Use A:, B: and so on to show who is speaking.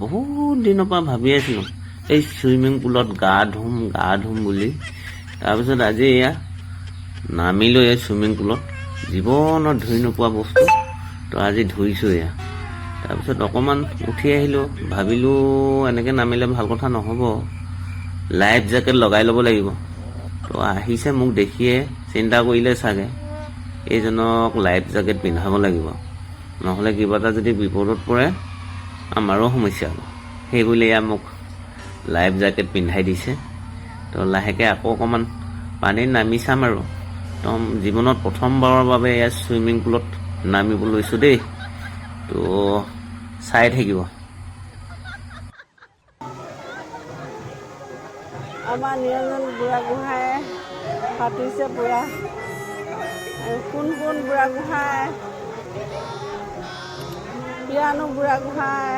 A: বহুত দিনৰ পৰা ভাবি আছিলোঁ এই চুইমিং পুলত গা ধুম বুলি। তাৰপিছত আজি এয়া নামিলোঁ এই চুইমিং পুলত, জীৱনত ধুই নোপোৱা বস্তু তো আজি ধুইছোঁ এয়া। তাৰপিছত অকণমান উঠি আহিলোঁ, ভাবিলোঁ এনেকৈ নামিলে ভাল কথা নহ'ব, লাইফ জেকেট লগাই ল'ব লাগিব। তো আহিছে মোক দেখিয়ে চিন্তা কৰিলে চাগে এইজনক লাইফ জেকেট পিন্ধাব লাগিব, নহ'লে কিবা এটা যদি বিপদত পৰে আমাৰো সমস্যা হ'ব। সেইবুলি এয়া মোক লাইফ জেকেট পিন্ধাই দিছে। তো লাহেকৈ আকৌ অকণমান পানীত নামি চাম আৰু। একদম জীৱনত প্ৰথমবাৰৰ বাবে এয়া চুইমিং পুলত নামিব লৈছোঁ দেই, তো চাই থাকিব।
B: আমাৰ নিৰঞ্জন বুঢ়াগোহাঁয়ে পাতিছে পূৰা। কোন বুঢ়াগোহাঁই, পিয়ানো বুঢ়াগোহাঁই,